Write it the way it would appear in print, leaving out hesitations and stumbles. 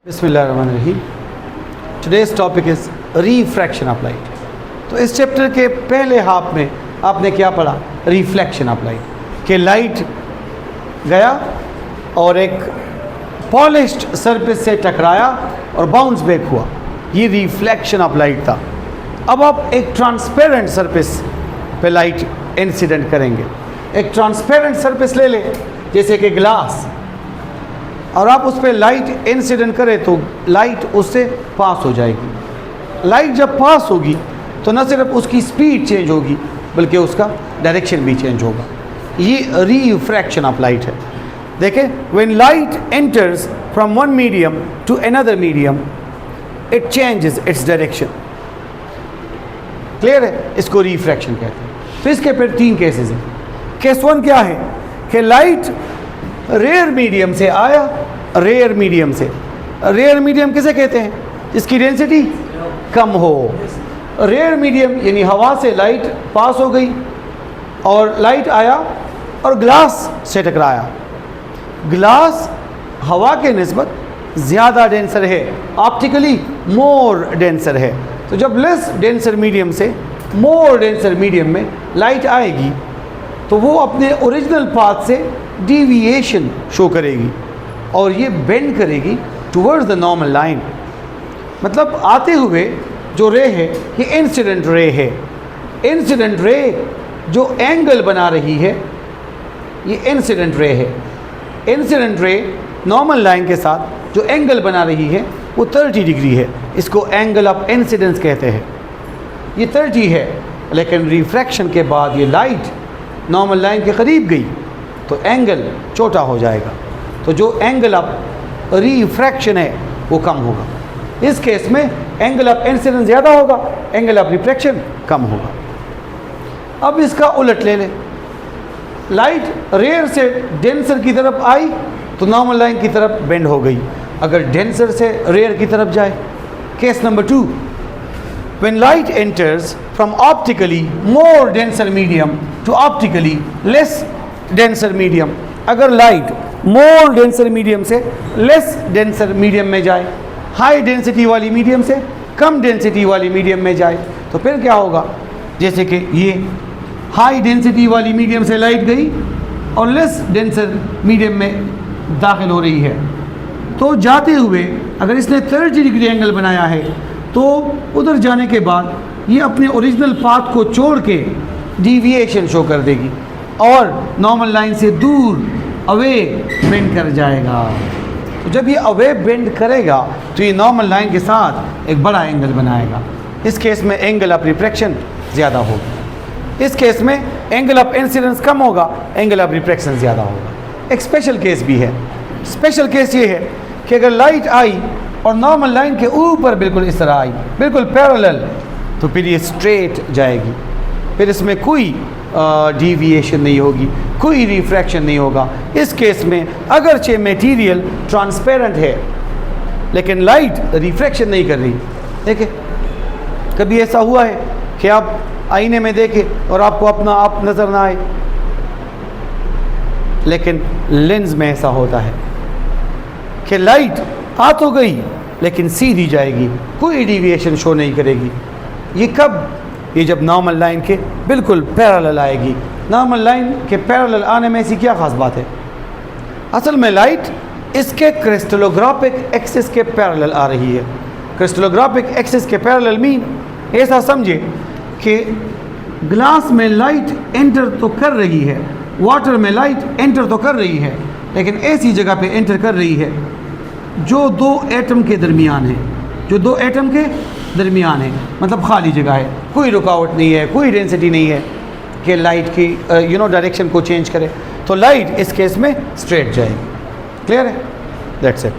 बिस्मिल्लाहिर्रहमानिर्रहीम। Today's topic is refraction of light. तो इस चैप्टर के पहले हाफ में आपने क्या पढ़ा? रिफ्लेक्शन ऑफ लाइट, कि लाइट गया और एक पॉलिश्ड सरफेस से टकराया और बाउंस बैक हुआ, ये रिफ्लेक्शन ऑफ लाइट था। अब आप एक ट्रांसपेरेंट सरफेस पे लाइट इंसिडेंट करेंगे। एक ट्रांसपेरेंट सरफेस ले ले, जैसे कि ग्लास, और आप उस पर लाइट इंसिडेंट करें तो लाइट उससे पास हो जाएगी। लाइट जब पास होगी तो न सिर्फ उसकी स्पीड चेंज होगी बल्कि उसका डायरेक्शन भी चेंज होगा। ये रिफ्रैक्शन ऑफ लाइट है। देखें, when light enters from one medium to another medium it changes its direction. Clear है? इसको रिफ्रैक्शन कहते हैं। तो इसके फिर तीन केसेस हैं। केस वन क्या है कि लाइट रेयर मीडियम से आया, रेयर मीडियम से, रेयर मीडियम किसे कहते हैं? जिसकी डेंसिटी कम हो। रेयर मीडियम यानी हवा से लाइट पास हो गई और लाइट आया और ग्लास से टकराया। ग्लास हवा के निस्बत ज़्यादा डेंसर है, ऑप्टिकली मोर डेंसर है। तो जब लेस डेंसर मीडियम से मोर डेंसर मीडियम में लाइट आएगी तो वो अपने ओरिजिनल पाथ से डिविएशन शो करेगी और ये बेंड करेगी टुवर्ड्स द नॉर्मल लाइन। मतलब आते हुए जो रे है ये इंसिडेंट रे है। इंसिडेंट रे जो एंगल बना रही है ये इंसिडेंट रे है। इंसिडेंट रे नॉर्मल लाइन के साथ जो एंगल बना रही है वो 30 डिग्री है। इसको एंगल ऑफ इंसिडेंस कहते हैं। ये 30 है, लेकिन रिफ्रैक्शन के बाद ये लाइट नॉर्मल लाइन के करीब गई तो एंगल छोटा हो जाएगा। तो जो एंगल ऑफ रिफ्रैक्शन है वो कम होगा। इस केस में एंगल ऑफ इंसिडेंस ज़्यादा होगा, एंगल ऑफ रिफ्रैक्शन कम होगा। अब इसका उलट ले लें। लाइट रेयर से डेंसर की तरफ आई तो नॉर्मल लाइन की तरफ बेंड हो गई। अगर डेंसर से रेयर की तरफ जाए, case number 2, when light enters from optically more denser medium to optically less denser medium, अगर लाइट more denser medium से less denser medium में जाए, हाई डेंसिटी वाली मीडियम से कम डेंसिटी वाली मीडियम में जाए, तो फिर क्या होगा? जैसे कि ये हाई डेंसिटी वाली मीडियम से लाइट गई और लेस डेंसर मीडियम में दाखिल हो रही है, तो जाते हुए अगर इसने 30 डिग्री एंगल बनाया है तो उधर जाने के बाद ये अपने ओरिजिनल पाथ को छोड़ के डिविएशन शो कर देगी और नॉर्मल लाइन से दूर अवे बेंड कर जाएगा। तो जब ये अवे बेंड करेगा तो ये नॉर्मल लाइन के साथ एक बड़ा एंगल बनाएगा। इस केस में एंगल ऑफ रिफ्रैक्शन ज़्यादा होगा। इस केस में एंगल ऑफ इंसिडेंस कम होगा, एंगल ऑफ रिफ्रैक्शन ज़्यादा होगा। एक स्पेशल केस भी है। स्पेशल केस ये है कि अगर लाइट आई और नॉर्मल लाइन के ऊपर बिल्कुल इस तरह आई, बिल्कुल पैरेलल, तो फिर ये स्ट्रेट जाएगी। फिर इसमें कोई डिविएशन नहीं होगी, कोई रिफ्रैक्शन नहीं होगा। इस केस में अगरचे मटेरियल ट्रांसपेरेंट है लेकिन लाइट रिफ्रैक्शन नहीं कर रही। देखिए, कभी ऐसा हुआ है कि आप आईने में देखें और आपको अपना आप नज़र ना आए, लेकिन लेंस में ऐसा होता है कि लाइट आ तो गई लेकिन सीधी जाएगी, कोई डिविएशन शो नहीं करेगी। ये कब? ये जब नॉर्मल लाइन के बिल्कुल पैरेलल आएगी। नॉर्मल लाइन के पैरेलल आने में ऐसी क्या ख़ास बात है? असल में लाइट इसके क्रिस्टलोग्राफिक एक्सिस के पैरेलल आ रही है। क्रिस्टलोग्राफिक एक्सिस के पैरेलल मीन ऐसा समझे कि ग्लास में लाइट एंटर तो कर रही है, वाटर में लाइट एंटर तो कर रही है, लेकिन ऐसी जगह पे एंटर कर रही है जो दो एटम के दरमियान है, जो दो एटम के दरमियान है। मतलब खाली जगह है, कोई रुकावट नहीं है, कोई डेंसिटी नहीं है कि लाइट की डायरेक्शन को चेंज करे। तो लाइट इस केस में स्ट्रेट जाएगी। क्लियर है? That's it.